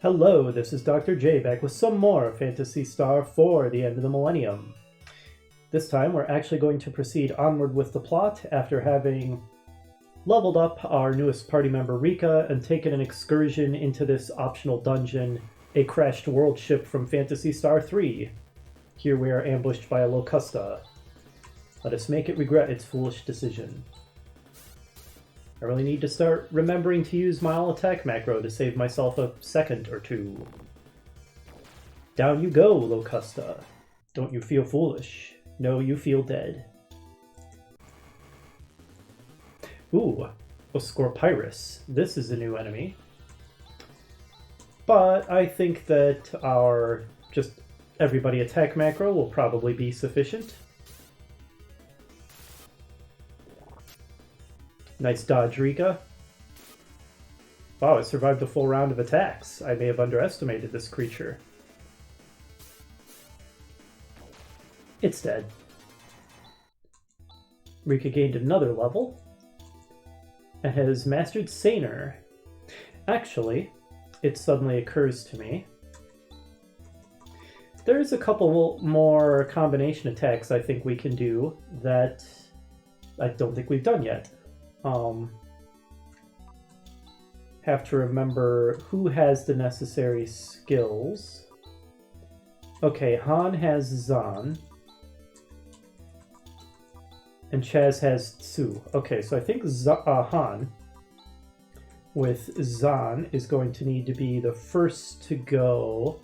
Hello, this is Dr. J back with some more Phantasy Star The End of the Millennium. This time we're actually going to proceed onward with the plot after having leveled up our newest party member Rika and taken an excursion into this optional dungeon, a crashed world ship from Phantasy Star 3. Here we are ambushed by a Locusta. Let us make it regret its foolish decision. I really need to start remembering to use my all-attack macro to save myself a second or two. Down you go, Locusta. Don't you feel foolish? No, you feel dead. Ooh, Oscorpyrus. This is a new enemy. But I think that our just everybody attack macro will probably be sufficient. Nice dodge, Rika. Wow, it survived a full round of attacks. I may have underestimated this creature. It's dead. Rika gained another level and has mastered Saner. Actually, it suddenly occurs to me, there's a couple more combination attacks I think we can do that I don't think we've done yet. Have to remember who has the necessary skills. Okay, Han has Zan. And Chaz has Tsu. Okay, so I think Han with Zan is going to need to be the first to go,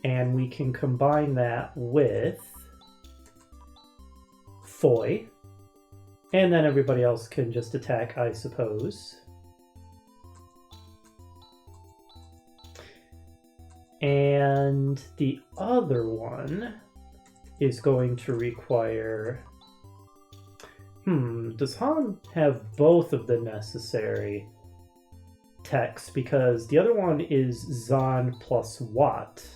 and we can combine that with Foy. And then everybody else can just attack, I suppose. And the other one is going to require... does Han have both of the necessary techs? Because the other one is Zan plus Watt.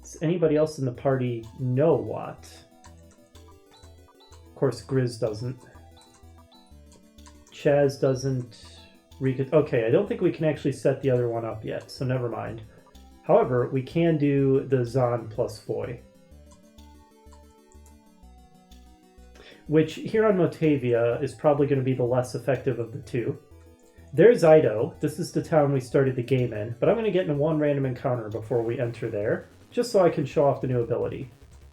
Does anybody else in the party know Watt? Of course, Grizz doesn't. Chaz doesn't. Rika. Okay, I don't think we can actually set the other one up yet, so never mind. However, we can do the Zan plus Foy. Which, here on Motavia, is probably going to be the less effective of the two. There's Idaho. This is the town we started the game in, but I'm going to get in one random encounter before we enter there, just so I can show off the new ability.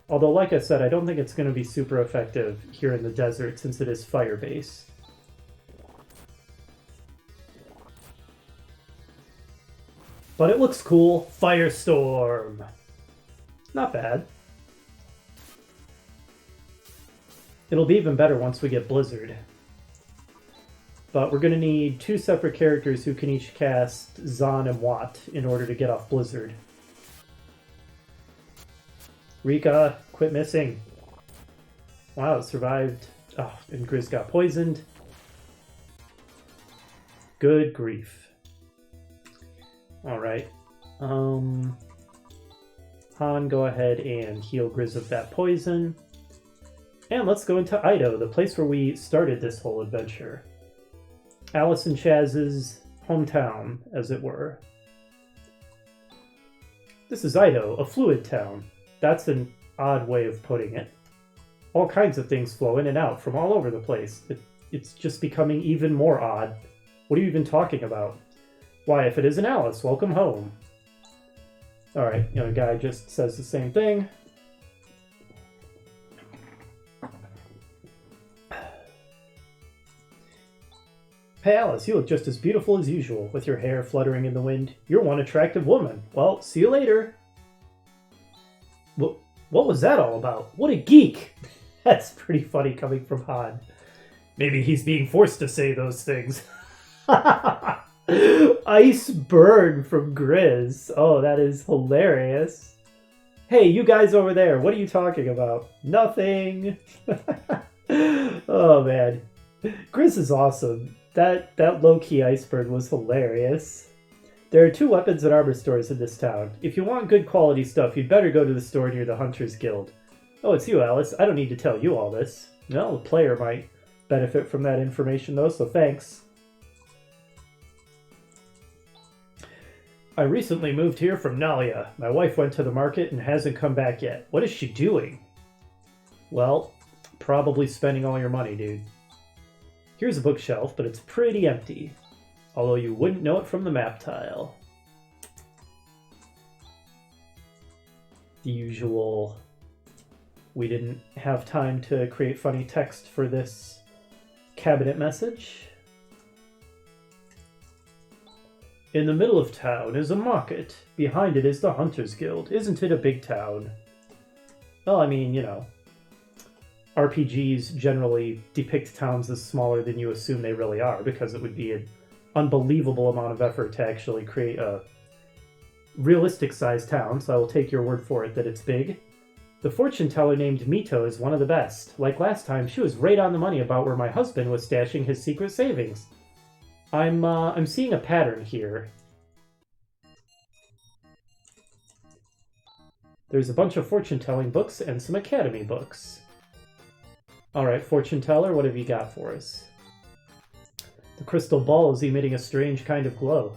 Although, like I said, I don't think it's going to be super effective here in the desert since it is fire base. But it looks cool. Firestorm. Not bad. It'll be even better once we get Blizzard. But we're going to need two separate characters who can each cast Zan and Watt in order to get off Blizzard. Rika, quit missing. Wow, it survived. Oh, and Grizz got poisoned. Good grief. Alright. Han, go ahead and heal Grizz of that poison. And let's go into Idaho, the place where we started this whole adventure. Alice and Chaz's hometown, as it were. This is Idaho, a fluid town. That's an odd way of putting it. All kinds of things flow in and out from all over the place. It's just becoming even more odd. What are you even talking about? Why, if it isn't Alice, welcome home. Alright, you know, the guy just says the same thing. Hey Alice, you look just as beautiful as usual, with your hair fluttering in the wind. You're one attractive woman. Well, see you later. What was that all about? What a geek! That's pretty funny coming from Han. Maybe he's being forced to say those things. Ice burn from Grizz. Oh, that is hilarious. Hey, you guys over there, what are you talking about? Nothing. Oh, man. Grizz is awesome. That low-key ice burn was hilarious. There are 2 weapons and armor stores in this town. If you want good quality stuff, you'd better go to the store near the Hunter's Guild. Oh, it's you, Alice. I don't need to tell you all this. Well, the player might benefit from that information, though, so thanks. I recently moved here from Nalia. My wife went to the market and hasn't come back yet. What is she doing? Well, probably spending all your money, dude. Here's a bookshelf, but it's pretty empty. Although you wouldn't know it from the map tile. The usual... We didn't have time to create funny text for this cabinet message. In the middle of town is a market. Behind it is the Hunters Guild. Isn't it a big town? Well, I mean, you know, RPGs generally depict towns as smaller than you assume they really are, because it would be an unbelievable amount of effort to actually create a realistic-sized town, so I will take your word for it that it's big. The fortune teller named Mito is one of the best. Like last time, she was right on the money about where my husband was stashing his secret savings. I'm seeing a pattern here. There's a bunch of fortune-telling books and some academy books. Alright, fortune teller, what have you got for us? The crystal ball is emitting a strange kind of glow.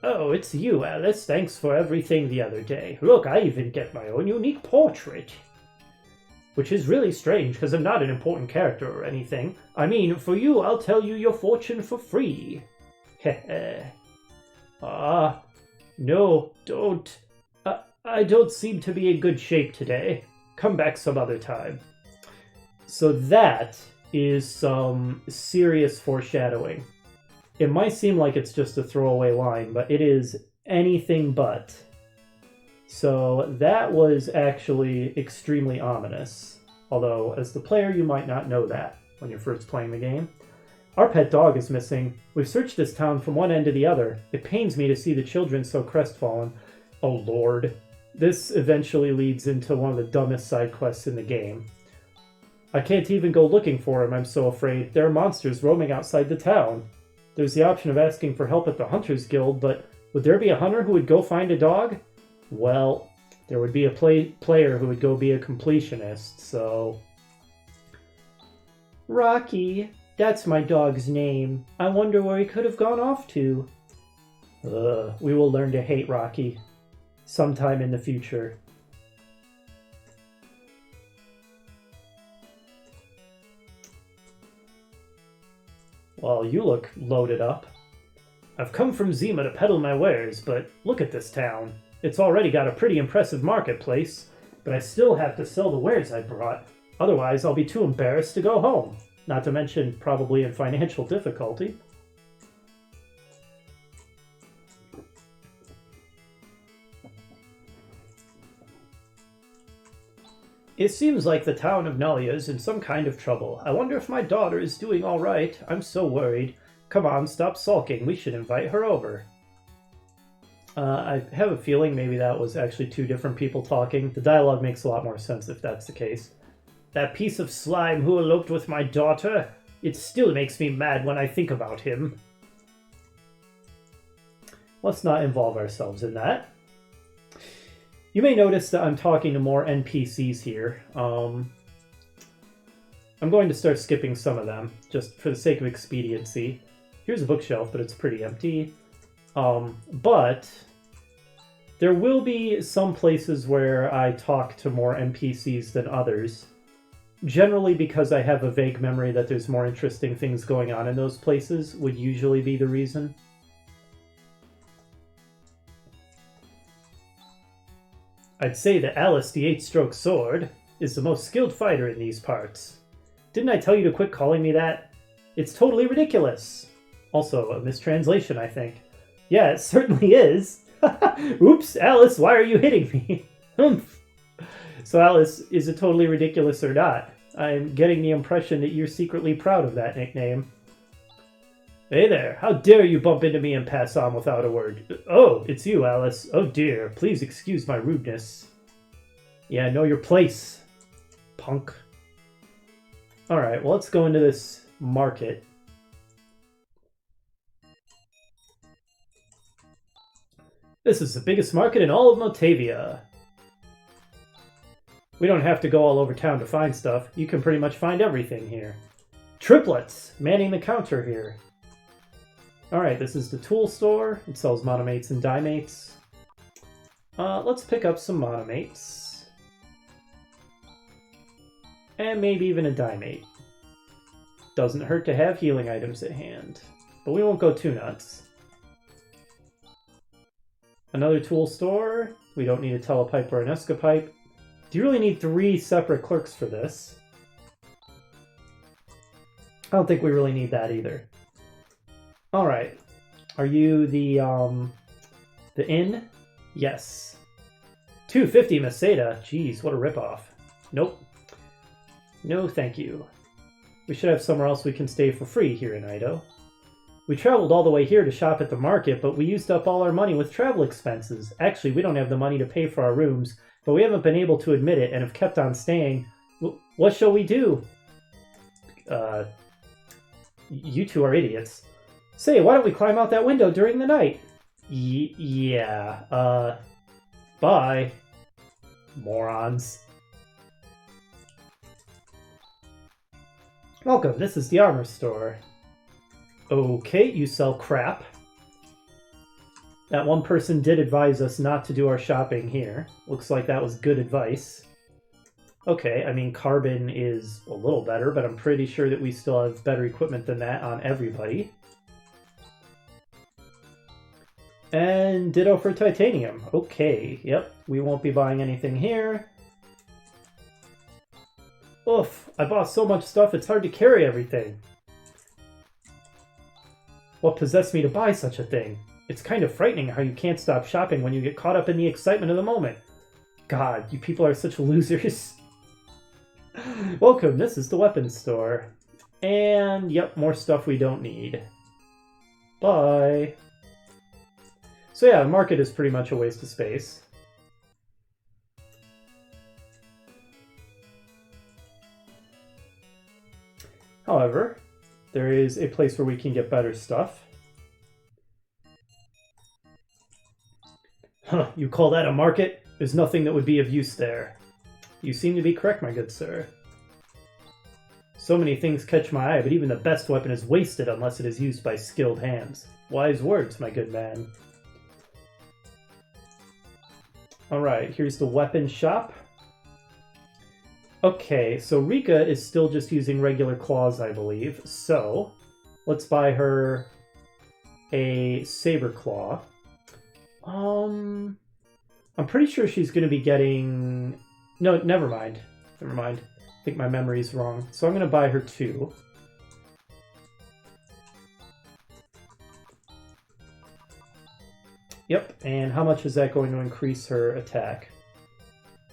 Oh, it's you, Alice. Thanks for everything the other day. Look, I even get my own unique portrait. Which is really strange, because I'm not an important character or anything. I mean, for you, I'll tell you your fortune for free. Heh. No, don't. I don't seem to be in good shape today. Come back some other time. So that is some serious foreshadowing. It might seem like it's just a throwaway line, but it is anything but. So that was actually extremely ominous. Although, as the player, you might not know that when you're first playing the game. Our pet dog is missing. We've searched this town from one end to the other. It pains me to see the children so crestfallen. Oh lord. This eventually leads into one of the dumbest side quests in the game. I can't even go looking for him, I'm so afraid. There are monsters roaming outside the town. There's the option of asking for help at the Hunters Guild, but would there be a hunter who would go find a dog? Well, there would be a player who would go be a completionist, so... Rocky, that's my dog's name. I wonder where he could have gone off to. We will learn to hate Rocky sometime in the future. Well, you look loaded up. I've come from Zima to peddle my wares, but look at this town. It's already got a pretty impressive marketplace, but I still have to sell the wares I brought. Otherwise, I'll be too embarrassed to go home. Not to mention, probably in financial difficulty. It seems like the town of Nalia is in some kind of trouble. I wonder if my daughter is doing all right. I'm so worried. Come on, stop sulking. We should invite her over. I have a feeling maybe that was actually two different people talking. The dialogue makes a lot more sense if that's the case. That piece of slime who eloped with my daughter, it still makes me mad when I think about him. Let's not involve ourselves in that. You may notice that I'm talking to more NPCs here. I'm going to start skipping some of them, just for the sake of expediency. Here's a bookshelf, but it's pretty empty. But there will be some places where I talk to more NPCs than others. Generally because I have a vague memory that there's more interesting things going on in those places would usually be the reason. I'd say that Alice the 8-stroke sword is the most skilled fighter in these parts. Didn't I tell you to quit calling me that? It's totally ridiculous. Also, a mistranslation, I think. Yeah, it certainly is. Oops, Alice, why are you hitting me? So Alice, is it totally ridiculous or not? I'm getting the impression that you're secretly proud of that nickname. Hey there, how dare you bump into me and pass on without a word? Oh, it's you, Alice. Oh dear, please excuse my rudeness. Yeah, know your place, punk. Alright, well let's go into this market. This is the biggest market in all of Motavia. We don't have to go all over town to find stuff. You can pretty much find everything here. Triplets! Manning the counter here. Alright, this is the tool store. It sells monomates and dimates. Let's pick up some monomates. And maybe even a dimate. Doesn't hurt to have healing items at hand. But we won't go too nuts. Another tool store. We don't need a telepipe or an escapipe. Do you really need 3 separate clerks for this? I don't think we really need that either. Alright. Are you the inn? Yes. 250 Meseta. Jeez, what a ripoff. Nope. No, thank you. We should have somewhere else we can stay for free here in Idaho. We traveled all the way here to shop at the market, but we used up all our money with travel expenses. Actually, we don't have the money to pay for our rooms, but we haven't been able to admit it and have kept on staying. What shall we do? You two are idiots. Say, why don't we climb out that window during the night? Yeah, bye. Morons. Welcome, this is the armor store. Okay, you sell crap. That one person did advise us not to do our shopping here. Looks like that was good advice. Okay, I mean, carbon is a little better, but I'm pretty sure that we still have better equipment than that on everybody. And ditto for titanium. Okay, yep, we won't be buying anything here. Oof, I bought so much stuff it's hard to carry everything. What possessed me to buy such a thing? It's kind of frightening how you can't stop shopping when you get caught up in the excitement of the moment. God, you people are such losers. Welcome, this is the weapons store. And, yep, more stuff we don't need. Bye. So yeah, the market is pretty much a waste of space. However, there is a place where we can get better stuff. Huh, you call that a market? There's nothing that would be of use there. You seem to be correct, my good sir. So many things catch my eye, but even the best weapon is wasted unless it is used by skilled hands. Wise words, my good man. Alright, here's the weapon shop. Okay, so Rika is still just using regular claws, I believe. So, let's buy her a saber claw. I'm pretty sure she's going to be getting... No, never mind. Never mind. I think my memory's wrong. So I'm going to buy her 2. Yep, and how much is that going to increase her attack?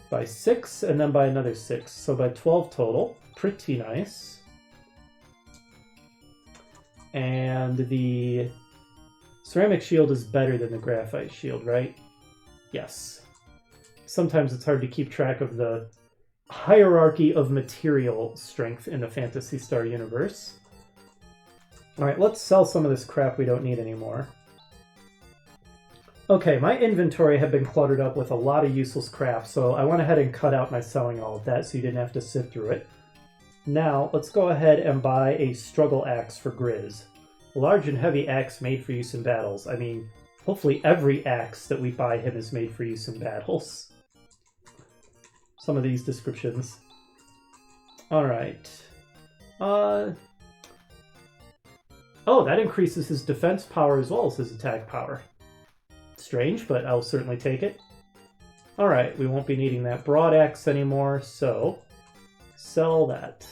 By 6, and then by another 6. So by 12 total. Pretty nice. And the ceramic shield is better than the graphite shield, right? Yes. Sometimes it's hard to keep track of the hierarchy of material strength in the Phantasy Star universe. Alright, let's sell some of this crap we don't need anymore. Okay, my inventory had been cluttered up with a lot of useless crap, so I went ahead and cut out my selling all of that so you didn't have to sift through it. Now, let's go ahead and buy a struggle axe for Grizz. A large and heavy axe made for use in battles. I mean, hopefully every axe that we buy him is made for use in battles. Some of these descriptions. Alright. Oh, that increases his defense power as well as his attack power. Strange, but I'll certainly take it. Alright, we won't be needing that broad axe anymore, so sell that.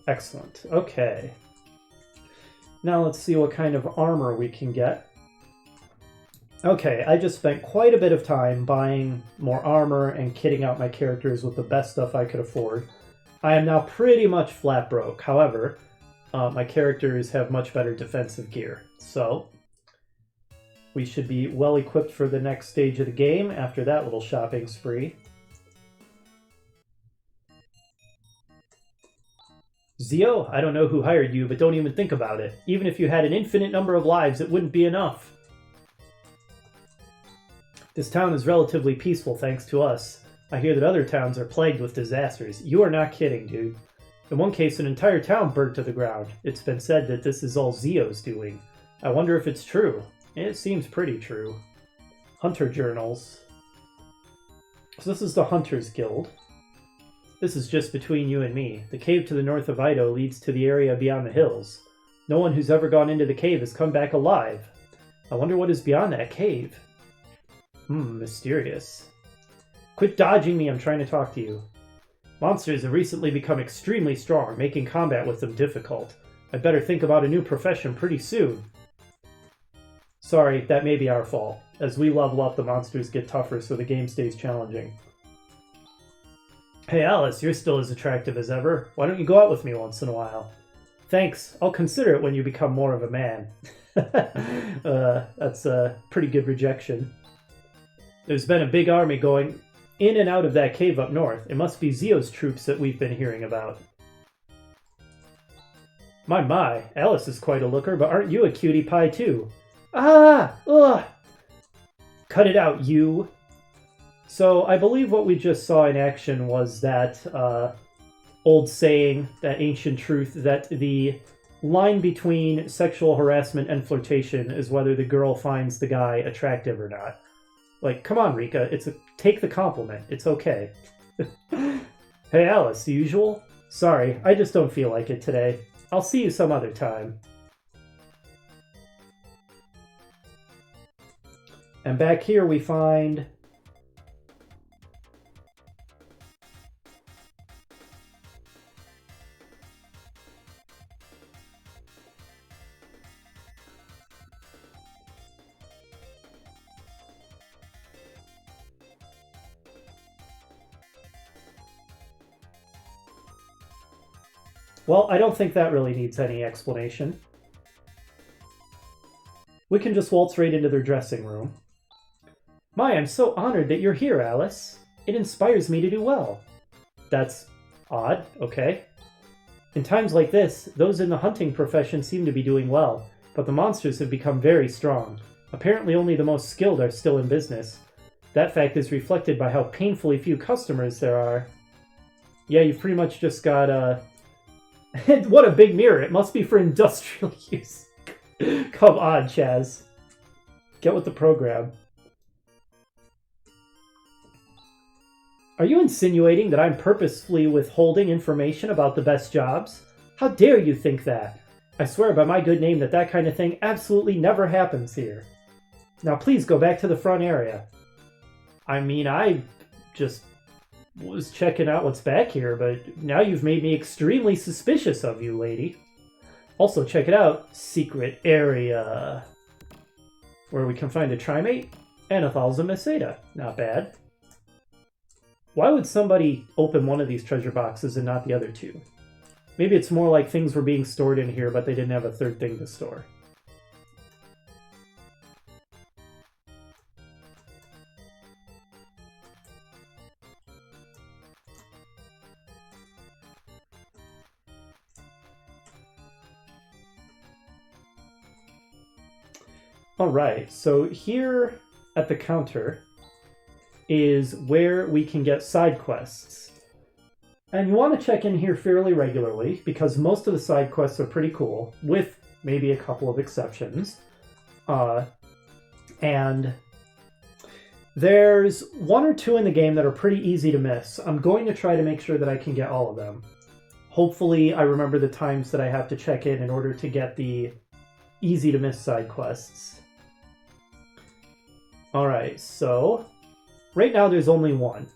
Excellent. Okay. Now let's see what kind of armor we can get. Okay, I just spent quite a bit of time buying more armor and kitting out my characters with the best stuff I could afford. I am now pretty much flat broke. However, my characters have much better defensive gear, so we should be well equipped for the next stage of the game after that little shopping spree. Zio, I don't know who hired you, but don't even think about it. Even if you had an infinite number of lives, it wouldn't be enough. This town is relatively peaceful thanks to us. I hear that other towns are plagued with disasters. You are not kidding, dude. In one case, an entire town burnt to the ground. It's been said that this is all Zio's doing. I wonder if it's true. It seems pretty true. Hunter journals. So this is the Hunters Guild. This is just between you and me. The cave to the north of Idaho leads to the area beyond the hills. No one who's ever gone into the cave has come back alive. I wonder what is beyond that cave. Mysterious. Quit dodging me, I'm trying to talk to you. Monsters have recently become extremely strong, making combat with them difficult. I'd better think about a new profession pretty soon. Sorry, that may be our fault. As we level up, the monsters get tougher, so the game stays challenging. Hey Alice, you're still as attractive as ever. Why don't you go out with me once in a while? Thanks, I'll consider it when you become more of a man. That's a pretty good rejection. There's been a big army going in and out of that cave up north. It must be Zio's troops that we've been hearing about. My, Alice is quite a looker, but aren't you a cutie pie too? Ah! Ugh! Cut it out, you! So, I believe what we just saw in action was that old saying, that ancient truth, that the line between sexual harassment and flirtation is whether the girl finds the guy attractive or not. Like, come on, Rika, take the compliment. It's okay. Hey, Alice, the usual? Sorry, I just don't feel like it today. I'll see you some other time. And back here we find... Well, I don't think that really needs any explanation. We can just waltz right into their dressing room. My, I'm so honored that you're here, Alice. It inspires me to do well. That's odd, okay. In times like this, those in the hunting profession seem to be doing well, but the monsters have become very strong. Apparently only the most skilled are still in business. That fact is reflected by how painfully few customers there are. Yeah, you've pretty much just got, what a big mirror! It must be for industrial use. Come on, Chaz. Get with the program. Are you insinuating that I'm purposefully withholding information about the best jobs? How dare you think that? I swear by my good name that that kind of thing absolutely never happens here. Now please go back to the front area. I mean, I just was checking out what's back here, but now you've made me extremely suspicious of you, lady. Also, check it out. Secret area. Where we can find a trimate and a Thalza. Not bad. Why would somebody open one of these treasure boxes and not the other two? Maybe it's more like things were being stored in here, but they didn't have a third thing to store. Alright, so here at the counter is where we can get side quests. And you want to check in here fairly regularly, because most of the side quests are pretty cool, with maybe a couple of exceptions. And there's one or two in the game that are pretty easy to miss. I'm going to try to make sure that I can get all of them. Hopefully I remember the times that I have to check in order to get the easy to miss side quests. Alright, so right now there's only one.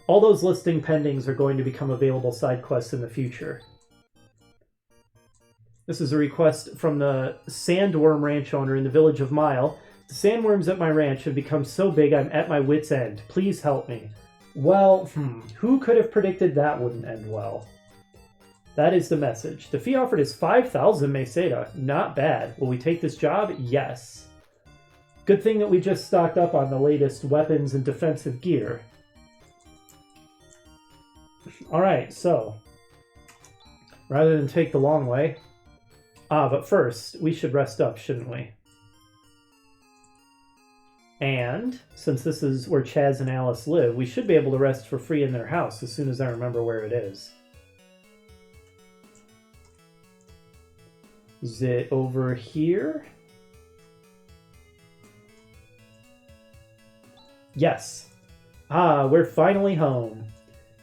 All those listing pendings are going to become available side quests in the future. This is a request from the Sandworm ranch owner in the village of Mile. The sandworms at my ranch have become so big I'm at my wit's end. Please help me. Well, who could have predicted that wouldn't end well? That is the message. The fee offered is 5,000 meseta. Not bad. Will we take this job? Yes. Good thing that we just stocked up on the latest weapons and defensive gear. Alright, so rather than take the long way... but first, we should rest up, shouldn't we? And, since this is where Chaz and Alice live, we should be able to rest for free in their house as soon as I remember where it is. Is it over here? Yes. Ah, we're finally home.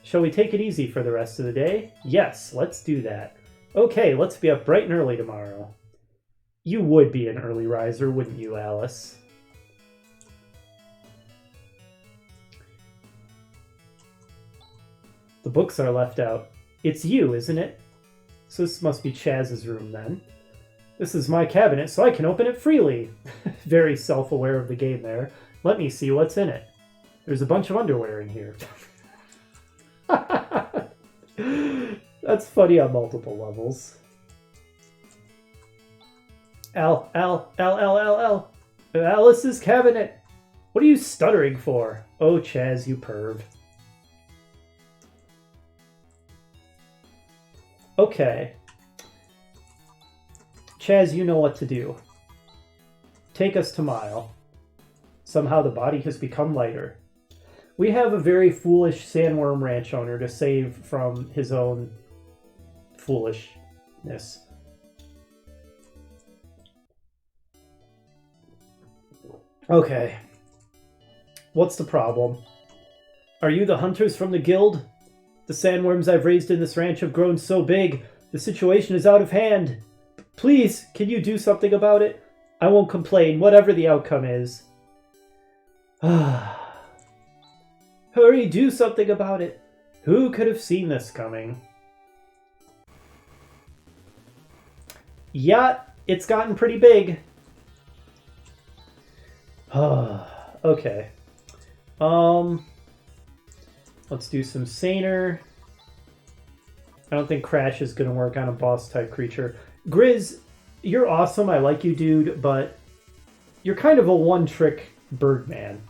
Shall we take it easy for the rest of the day? Yes, let's do that. Okay, let's be up bright and early tomorrow. You would be an early riser, wouldn't you, Alice? The books are left out. It's you, isn't it? So this must be Chaz's room, then. This is my cabinet, so I can open it freely. Very self-aware of the game there. Let me see what's in it. There's a bunch of underwear in here. That's funny on multiple levels. Alice's cabinet. What are you stuttering for? Oh, Chaz, you perv. Okay. Chaz, you know what to do. Take us to Mile. Somehow the body has become lighter. We have a very foolish Sandworm ranch owner to save from his own foolishness. Okay. What's the problem? Are you the hunters from the guild? The sandworms I've raised in this ranch have grown so big, the situation is out of hand. Please, can you do something about it? I won't complain, whatever the outcome is. Hurry, do something about it. Who could have seen this coming? Yeah, it's gotten pretty big. Okay. Let's do some Saner. I don't think Crash is going to work on a boss-type creature. Grizz, you're awesome. I like you, dude, but you're kind of a one-trick Birdman.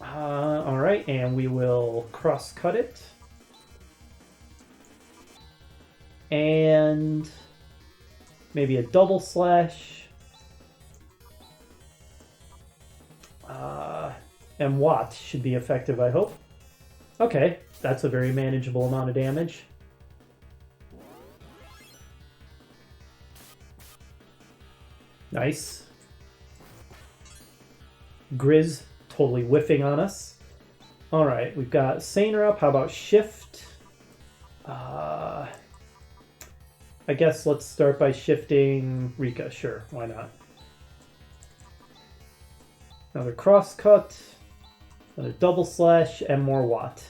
Alright, and we will cross-cut it. And maybe a double slash. And Watt should be effective, I hope. Okay, that's a very manageable amount of damage. Nice. Grizz totally whiffing on us. Alright, we've got Saner up. How about Shift? I guess let's start by shifting Rika. Sure, why not? Another crosscut. Another double slash, and more Watt.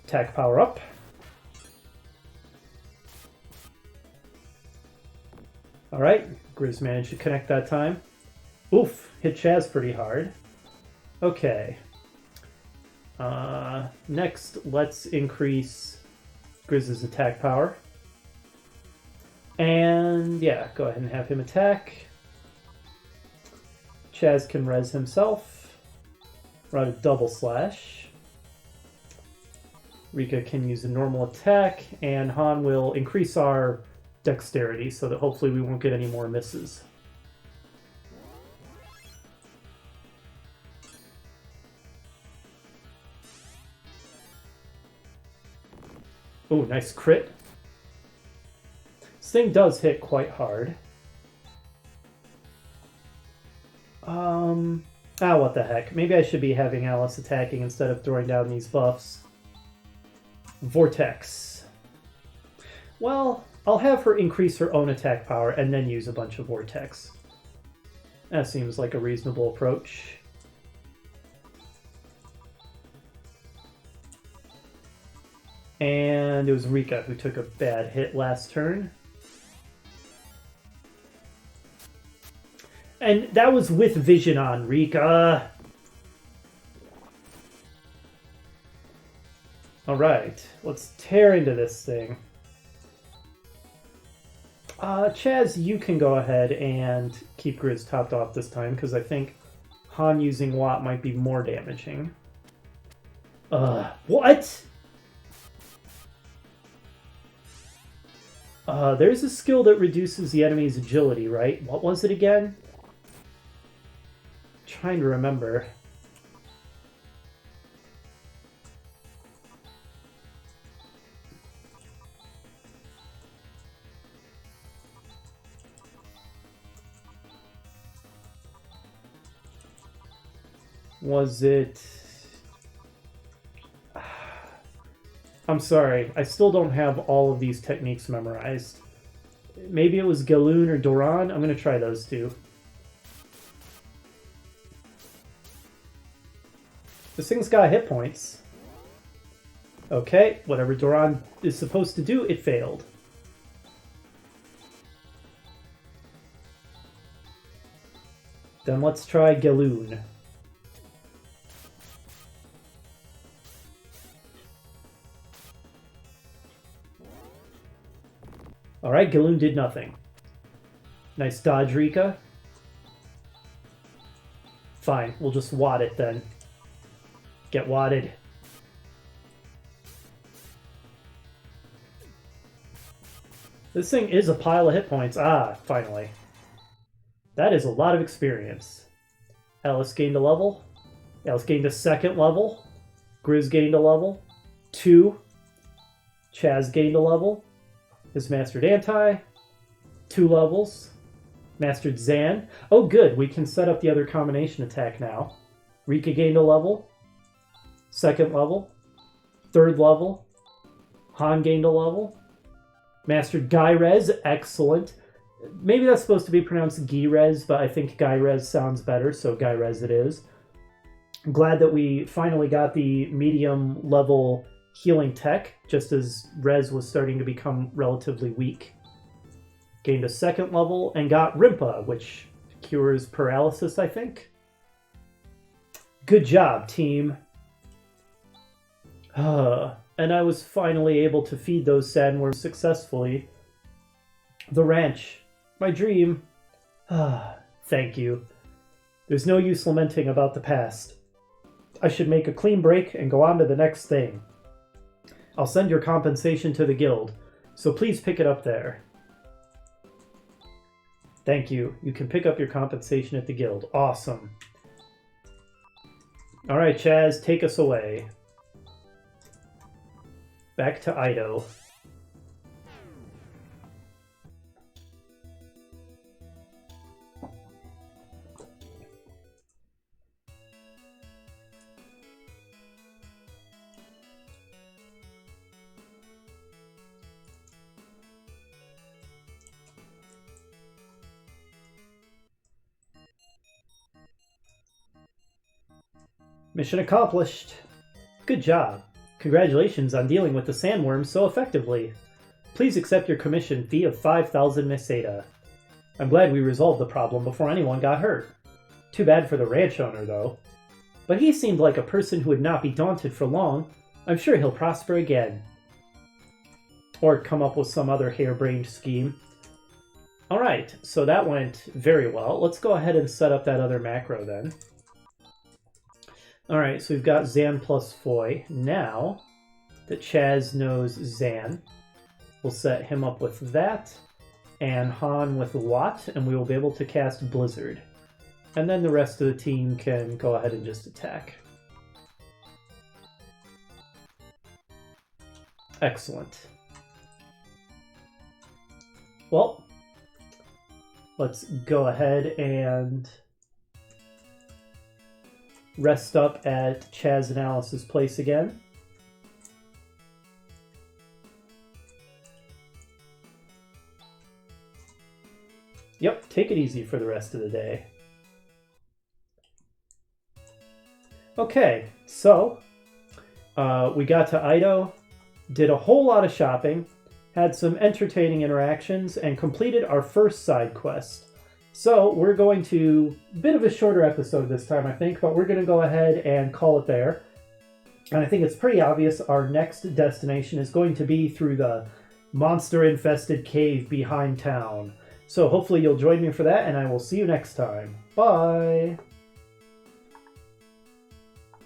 Attack power up. Alright, Grizz managed to connect that time. Oof, hit Chaz pretty hard. Okay. Next, let's increase Grizz's attack power. And yeah, go ahead and have him attack. Chaz can res himself. Run a double slash. Rika can use a normal attack, and Han will increase our dexterity so that hopefully we won't get any more misses. Oh, nice crit. This thing does hit quite hard. What the heck. Maybe I should be having Alice attacking instead of throwing down these buffs. Vortex. Well, I'll have her increase her own attack power and then use a bunch of Vortex. That seems like a reasonable approach. And it was Rika who took a bad hit last turn. And that was with vision on, Rika. Alright, let's tear into this thing. Chaz, you can go ahead and keep Grizz topped off this time, because I think Han using Watt might be more damaging. What? There's a skill that reduces the enemy's agility, right? What was it again? Trying to remember. Was it... I'm sorry, I still don't have all of these techniques memorized. Maybe it was Galoon or Doran. I'm going to try those two. This thing's got hit points. Okay, whatever Doran is supposed to do, it failed. Then let's try Galoon. Alright, Galoon did nothing. Nice dodge, Rika. Fine, we'll just wad it then. Get wadded. This thing is a pile of hit points. Ah, finally. That is a lot of experience. Alice gained a level. Alice gained a second level. Grizz gained a level. 2. Chaz gained a level. Has mastered Anti. 2 levels. Mastered Zan. Oh good, we can set up the other combination attack now. Rika gained a level. 2nd level. 3rd level. Han gained a level. Mastered Guy-Rez. Excellent. Maybe that's supposed to be pronounced Gi-Rez, but I think Guy-Rez sounds better, so Guy-Rez it is. I'm glad that we finally got the medium level healing tech, just as Rez was starting to become relatively weak. Gained a 2nd level and got Rimpa, which cures paralysis, I think. Good job, team. And I was finally able to feed those sandworms successfully. The ranch. My dream. Thank you. There's no use lamenting about the past. I should make a clean break and go on to the next thing. I'll send your compensation to the guild, so please pick it up there. Thank you. You can pick up your compensation at the guild. Awesome. Alright, Chaz, take us away. Back to Idaho. Mission accomplished. Good job. Congratulations on dealing with the sandworms so effectively. Please accept your commission fee of 5,000 Meseta. I'm glad we resolved the problem before anyone got hurt. Too bad for the ranch owner, though. But he seemed like a person who would not be daunted for long. I'm sure he'll prosper again. Or come up with some other harebrained scheme. Alright, so that went very well. Let's go ahead and set up that other macro then. Alright, so we've got Zan plus Foy. Now that Chaz knows Zan, we'll set him up with that, and Han with Watt, and we will be able to cast Blizzard. And then the rest of the team can go ahead and just attack. Excellent. Well, let's go ahead and rest up at Chaz and Alice's place again. Yep, take it easy for the rest of the day. Okay, so we got to Idaho, did a whole lot of shopping, had some entertaining interactions, and completed our first side quest. So we're going to, bit of a shorter episode this time, I think, but we're going to go ahead and call it there. And I think it's pretty obvious our next destination is going to be through the monster-infested cave behind town. So hopefully you'll join me for that, and I will see you next time. Bye!